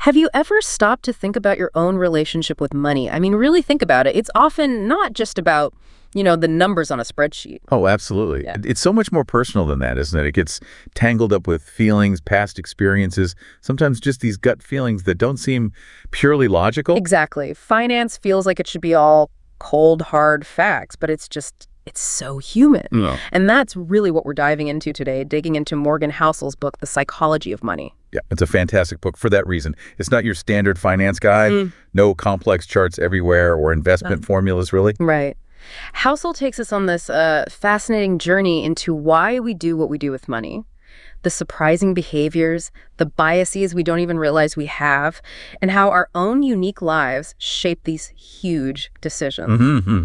Have you ever stopped to think about your own relationship with money? I mean, really think about it. It's often not just about, the numbers on a spreadsheet. Oh, absolutely. Yeah. It's so much more personal than that, isn't it? It gets tangled up with feelings, past experiences, sometimes just these gut feelings that don't seem purely logical. Exactly. Finance feels like it should be all cold, hard facts, but it's so human. No. And that's really what we're diving into today, digging into Morgan Housel's book, The Psychology of Money. Yeah, it's a fantastic book for that reason. It's not your standard finance guide, no complex charts everywhere or investment formulas, really. Right. Housel takes us on this fascinating journey into why we do what we do with money, the surprising behaviors, the biases we don't even realize we have, and how our own unique lives shape these huge decisions. Mm-hmm.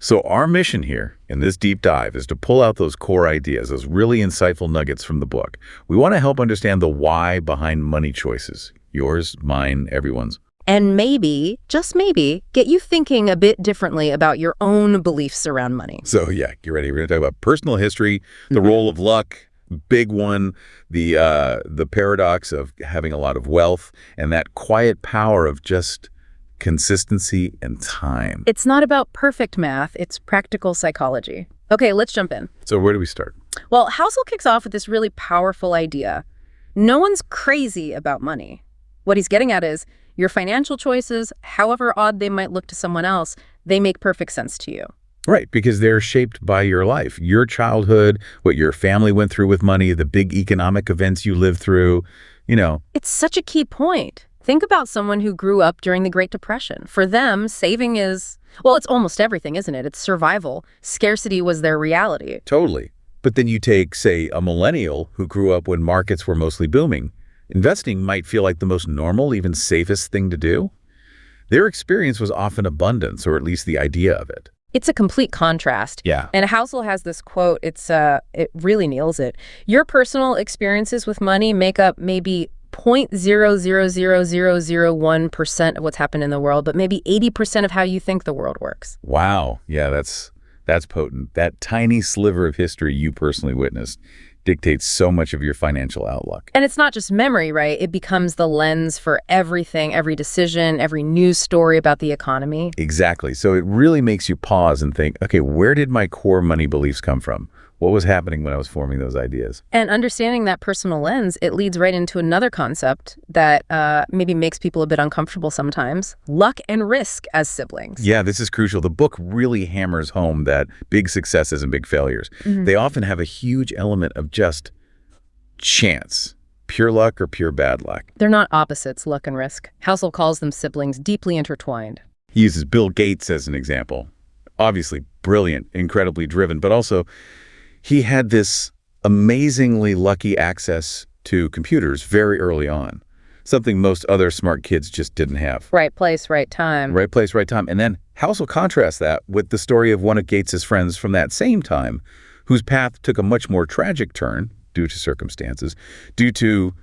So our mission here in this deep dive is to pull out those core ideas, those really insightful nuggets from the book. We want to help understand the why behind money choices. Yours, mine, everyone's. And maybe, just maybe, get you thinking a bit differently about your own beliefs around money. So yeah, get ready. We're going to talk about personal history, the role of luck, big one, the paradox of having a lot of wealth, and that quiet power of just consistency and time. It's not about perfect math, it's practical psychology. Okay, let's jump in. So where do we start? Well, Housel kicks off with this really powerful idea. No one's crazy about money. What he's getting at is your financial choices, however odd they might look to someone else, they make perfect sense to you. Right, because they're shaped by your life, your childhood, what your family went through with money, the big economic events you lived through, It's such a key point. Think about someone who grew up during the Great Depression. For them, saving is, well, it's almost everything, isn't it? It's survival. Scarcity was their reality. Totally. But then you take, say, a millennial who grew up when markets were mostly booming. Investing might feel like the most normal, even safest thing to do. Their experience was often abundance, or at least the idea of it. It's a complete contrast. Yeah. And Housel has this quote, it really nails it. Your personal experiences with money make up maybe 0.0000001% of what's happened in the world, but maybe 80% of how you think the world works. Wow. Yeah, that's potent. That tiny sliver of history you personally witnessed dictates so much of your financial outlook. And it's not just memory, right? It becomes the lens for everything, every decision, every news story about the economy. Exactly. So it really makes you pause and think, okay, where did my core money beliefs come from? What was happening when I was forming those ideas? And understanding that personal lens, it leads right into another concept that maybe makes people a bit uncomfortable sometimes. Luck and risk as siblings. Yeah, this is crucial. The book really hammers home that big successes and big failures, they often have a huge element of just chance, pure luck or pure bad luck. They're not opposites, luck and risk. Housel calls them siblings deeply intertwined. He uses Bill Gates as an example. Obviously brilliant, incredibly driven, but also he had this amazingly lucky access to computers very early on, something most other smart kids just didn't have. Right place, right time. Right place, right time. And then Housel contrasts that with the story of one of Gates's friends from that same time, whose path took a much more tragic turn due to circumstances, due to,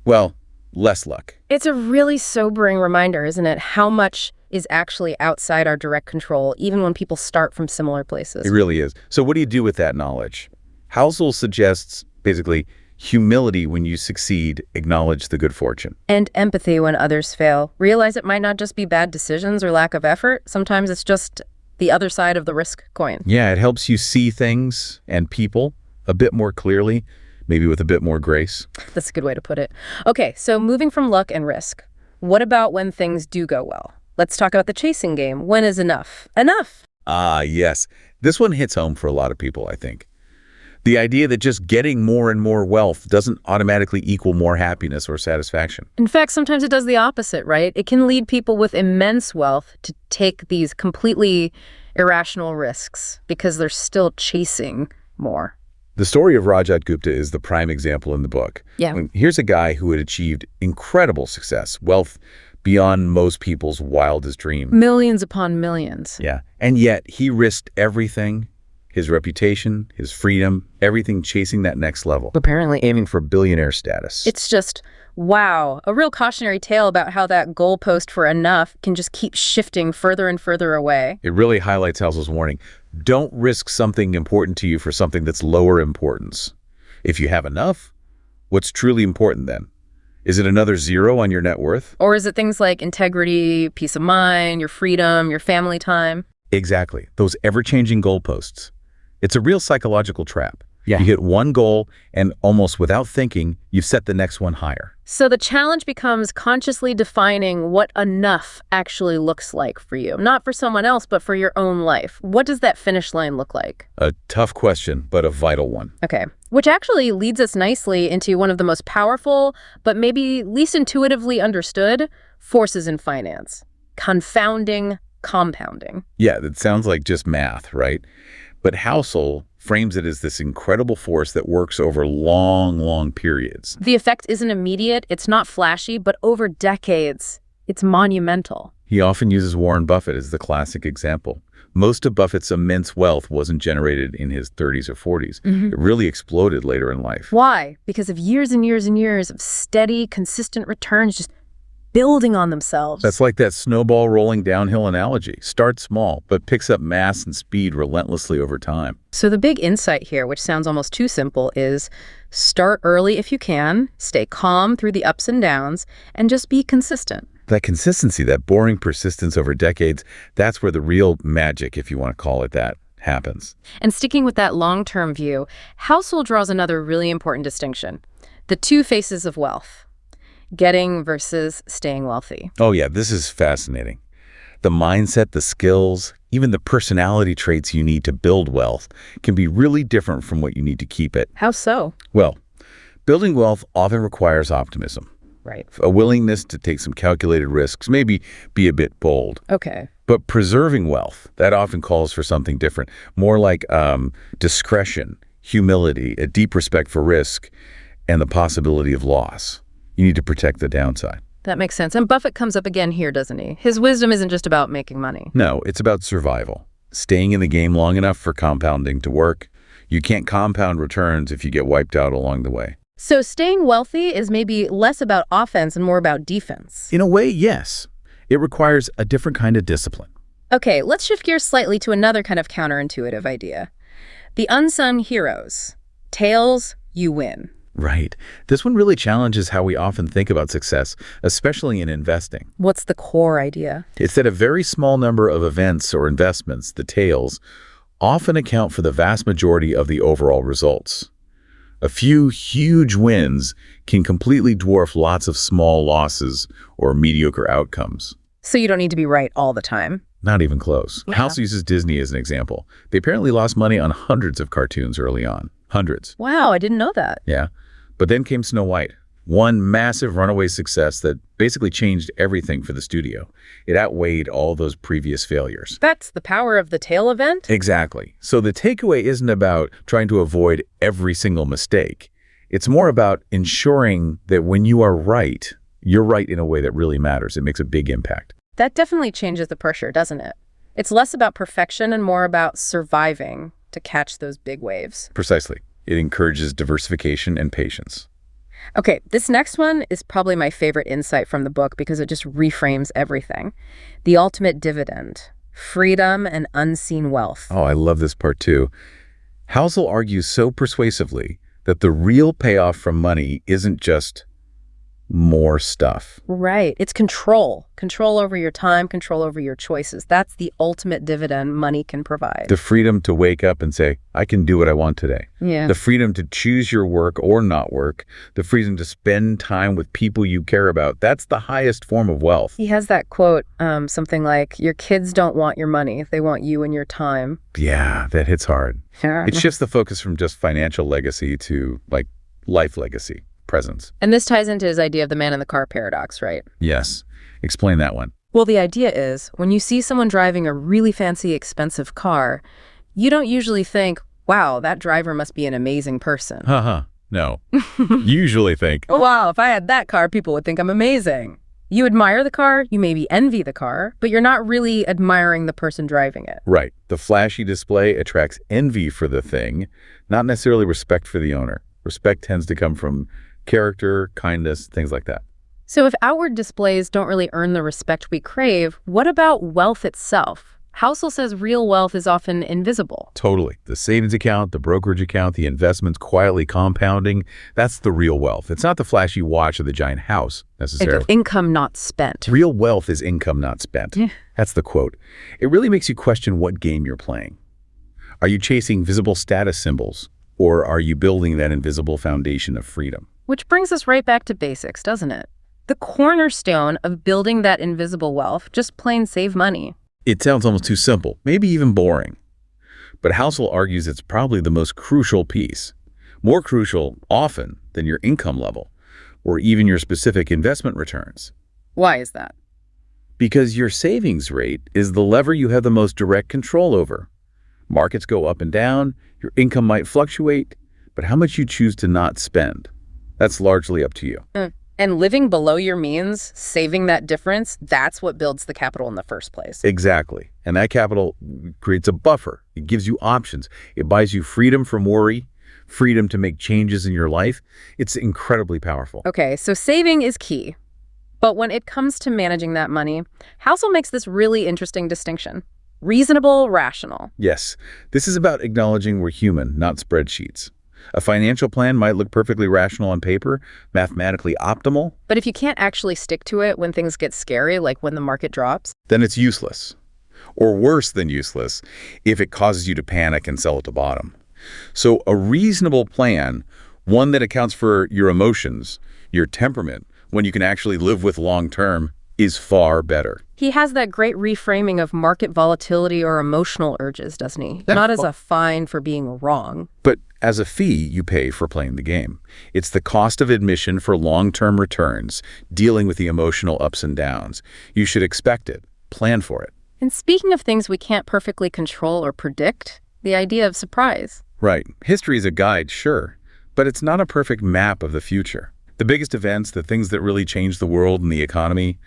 well, less luck. It's a really sobering reminder, isn't it? How much is actually outside our direct control, even when people start from similar places. It really is. So what do you do with that knowledge? Housel suggests, basically, humility when you succeed, acknowledge the good fortune. And empathy when others fail. Realize it might not just be bad decisions or lack of effort. Sometimes it's just the other side of the risk coin. Yeah, it helps you see things and people a bit more clearly, maybe with a bit more grace. That's a good way to put it. Okay, so moving from luck and risk, what about when things do go well? Let's talk about the chasing game. When is enough? Enough! Ah, yes. This one hits home for a lot of people, I think. The idea that just getting more and more wealth doesn't automatically equal more happiness or satisfaction. In fact, sometimes it does the opposite, right? It can lead people with immense wealth to take these completely irrational risks because they're still chasing more. The story of Rajat Gupta is the prime example in the book. Yeah. I mean, here's a guy who had achieved incredible success, wealth beyond most people's wildest dream. Millions upon millions. Yeah. And yet he risked everything, his reputation, his freedom, everything chasing that next level. Apparently. Aiming for billionaire status. It's just, wow, a real cautionary tale about how that goalpost for enough can just keep shifting further and further away. It really highlights Housel's warning. Don't risk something important to you for something that's lower importance. If you have enough, what's truly important then? Is it another zero on your net worth? Or is it things like integrity, peace of mind, your freedom, your family time? Exactly. Those ever-changing goalposts. It's a real psychological trap. Yeah. You hit one goal, and almost without thinking, you've set the next one higher. So the challenge becomes consciously defining what enough actually looks like for you. Not for someone else, but for your own life. What does that finish line look like? A tough question, but a vital one. Okay. Which actually leads us nicely into one of the most powerful, but maybe least intuitively understood, forces in finance. Confounding compounding. Yeah, that sounds like just math, right? But Housel frames it as this incredible force that works over long, long periods. The effect isn't immediate, it's not flashy, but over decades, it's monumental. He often uses Warren Buffett as the classic example. Most of Buffett's immense wealth wasn't generated in his 30s or 40s. It really exploded later in life. Why? Because of years and years and years of steady, consistent returns just building on themselves. That's like that snowball rolling downhill analogy. Starts small, but picks up mass and speed relentlessly over time. So the big insight here, which sounds almost too simple, is start early if you can, stay calm through the ups and downs, and just be consistent. That consistency, that boring persistence over decades, that's where the real magic, if you want to call it that, happens. And sticking with that long-term view, Housel draws another really important distinction. The two faces of wealth. Getting versus staying wealthy. Oh yeah, this is fascinating. The mindset, the skills, even the personality traits you need to build wealth can be really different from what you need to keep it. How so? Well, building wealth often requires optimism. Right. A willingness to take some calculated risks, maybe be a bit bold. Okay. But preserving wealth, that often calls for something different. More like discretion, humility, a deep respect for risk, and the possibility of loss. You need to protect the downside. That makes sense. And Buffett comes up again here, doesn't he? His wisdom isn't just about making money. No, it's about survival. Staying in the game long enough for compounding to work. You can't compound returns if you get wiped out along the way. So staying wealthy is maybe less about offense and more about defense. In a way, yes. It requires a different kind of discipline. Okay, let's shift gears slightly to another kind of counterintuitive idea. The unsung heroes. Tails, you win. Right. This one really challenges how we often think about success, especially in investing. What's the core idea? It's that a very small number of events or investments, the tails, often account for the vast majority of the overall results. A few huge wins can completely dwarf lots of small losses or mediocre outcomes. So you don't need to be right all the time. Not even close. Yeah. House uses Disney as an example. They apparently lost money on hundreds of cartoons early on. Hundreds. Wow, I didn't know that. Yeah. But then came Snow White. One massive runaway success that basically changed everything for the studio. It outweighed all those previous failures. That's the power of the tail event? Exactly. So the takeaway isn't about trying to avoid every single mistake. It's more about ensuring that when you are right, you're right in a way that really matters. It makes a big impact. That definitely changes the pressure, doesn't it? It's less about perfection and more about surviving to catch those big waves. Precisely. It encourages diversification and patience. Okay, this next one is probably my favorite insight from the book because it just reframes everything. The ultimate dividend, freedom and unseen wealth. Oh, I love this part too. Housel argues so persuasively that the real payoff from money isn't just more stuff. Right. It's control. Control over your time, control over your choices. That's the ultimate dividend money can provide. The freedom to wake up and say, I can do what I want today. Yeah. The freedom to choose your work or not work. The freedom to spend time with people you care about. That's the highest form of wealth. He has that quote, something like, your kids don't want your money. They want you and your time. Yeah, that hits hard. Yeah. It shifts the focus from just financial legacy to like life legacy, presence. And this ties into his idea of the man in the car paradox, right? Yes. Explain that one. Well, the idea is when you see someone driving a really fancy, expensive car, you don't usually think, wow, that driver must be an amazing person. Haha. No. Usually think, Oh, wow, if I had that car, people would think I'm amazing. You admire the car, you maybe envy the car, but you're not really admiring the person driving it. right. The flashy display attracts envy for the thing, not necessarily respect for the owner. Respect tends to come from character, kindness, things like that. So if outward displays don't really earn the respect we crave, what about wealth itself? Housel says real wealth is often invisible. Totally. The savings account, the brokerage account, the investments quietly compounding, that's the real wealth. It's not the flashy watch or the giant house, necessarily. It's income not spent. Real wealth is income not spent. Yeah. That's the quote. It really makes you question what game you're playing. Are you chasing visible status symbols, or are you building that invisible foundation of freedom? Which brings us right back to basics, doesn't it? The cornerstone of building that invisible wealth, just plain save money. It sounds almost too simple, maybe even boring. But Housel argues it's probably the most crucial piece. More crucial, often, than your income level, or even your specific investment returns. Why is that? Because your savings rate is the lever you have the most direct control over. Markets go up and down, your income might fluctuate, but how much you choose to not spend, that's largely up to you. And living below your means, saving that difference, that's what builds the capital in the first place. Exactly. And that capital creates a buffer. It gives you options. It buys you freedom from worry, freedom to make changes in your life. It's incredibly powerful. Okay, so saving is key. But when it comes to managing that money, Housel makes this really interesting distinction. Reasonable, rational. Yes, this is about acknowledging we're human, not spreadsheets. A financial plan might look perfectly rational on paper, mathematically optimal. But if you can't actually stick to it when things get scary, like when the market drops, then it's useless. Or worse than useless, if it causes you to panic and sell at the bottom. So a reasonable plan, one that accounts for your emotions, your temperament, when you can actually live with long-term, is far better. He has that great reframing of market volatility or emotional urges, doesn't he? Not as a fine for being wrong. But as a fee you pay for playing the game. It's the cost of admission for long-term returns, dealing with the emotional ups and downs. You should expect it. Plan for it. And speaking of things we can't perfectly control or predict, the idea of surprise. Right. History is a guide, sure, but it's not a perfect map of the future. The biggest events, the things that really change the world and the economy,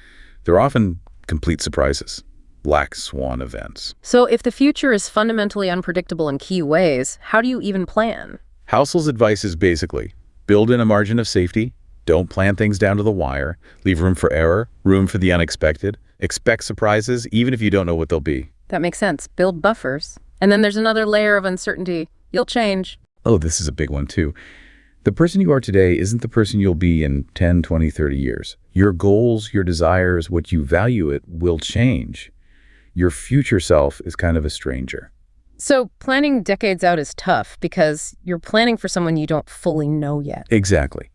they're often complete surprises, black swan events. So if the future is fundamentally unpredictable in key ways, how do you even plan? Housel's advice is basically, build in a margin of safety, don't plan things down to the wire, leave room for error, room for the unexpected, expect surprises even if you don't know what they'll be. That makes sense. Build buffers. And then there's another layer of uncertainty. You'll change. Oh, this is a big one too. The person you are today isn't the person you'll be in 10, 20, 30 years. Your goals, your desires, what you value it will change. Your future self is kind of a stranger. So planning decades out is tough because you're planning for someone you don't fully know yet. Exactly.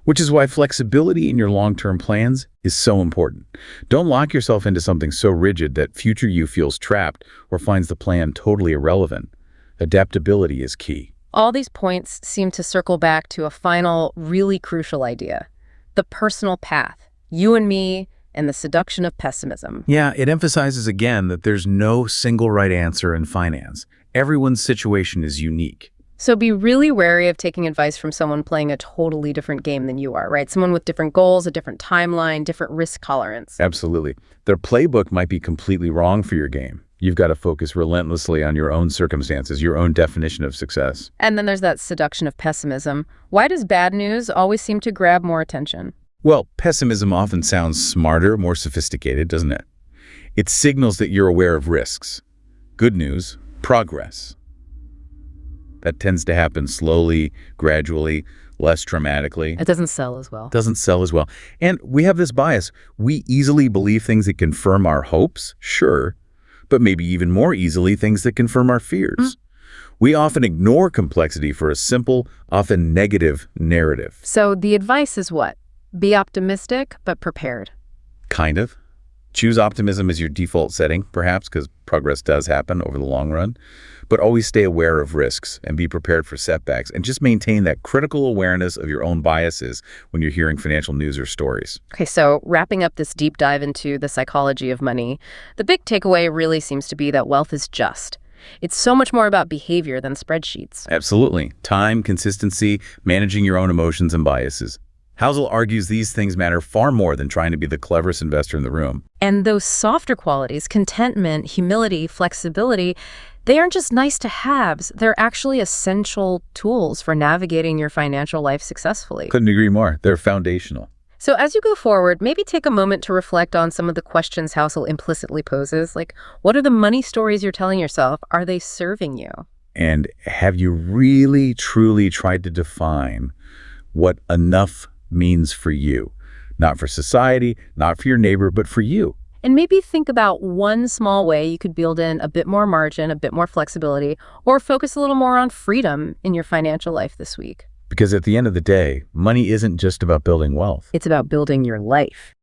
Which is why flexibility in your long-term plans is so important. Don't lock yourself into something so rigid that future you feels trapped or finds the plan totally irrelevant. Adaptability is key. All these points seem to circle back to a final, really crucial idea. The personal path. You and me, and the seduction of pessimism. Yeah, it emphasizes again that there's no single right answer in finance. Everyone's situation is unique. So be really wary of taking advice from someone playing a totally different game than you are, right? Someone with different goals, a different timeline, different risk tolerance. Absolutely. Their playbook might be completely wrong for your game. You've got to focus relentlessly on your own circumstances, your own definition of success. And then there's that seduction of pessimism. Why does bad news always seem to grab more attention? Well, pessimism often sounds smarter, more sophisticated, doesn't it? It signals that you're aware of risks. Good news, progress. That tends to happen slowly, gradually, less dramatically. It doesn't sell as well. Doesn't sell as well. And we have this bias. We easily believe things that confirm our hopes, sure, but maybe even more easily things that confirm our fears. We often ignore complexity for a simple, often negative narrative. So the advice is what? Be optimistic, but prepared. Kind of. Choose optimism as your default setting, perhaps, because progress does happen over the long run. But always stay aware of risks and be prepared for setbacks, and just maintain that critical awareness of your own biases when you're hearing financial news or stories. Okay, so wrapping up this deep dive into the psychology of money, the big takeaway really seems to be that wealth is just. It's so much more about behavior than spreadsheets. Absolutely. Time, consistency, managing your own emotions and biases. Housel argues these things matter far more than trying to be the cleverest investor in the room. And those softer qualities, contentment, humility, flexibility, they aren't just nice to haves. They're actually essential tools for navigating your financial life successfully. Couldn't agree more. They're foundational. So as you go forward, maybe take a moment to reflect on some of the questions Housel implicitly poses. Like, what are the money stories you're telling yourself? Are they serving you? And have you really, truly tried to define what enough means for you? Not for society, not for your neighbor, but for you. And maybe think about one small way you could build in a bit more margin, a bit more flexibility, or focus a little more on freedom in your financial life this week. Because at the end of the day, money isn't just about building wealth. It's about building your life.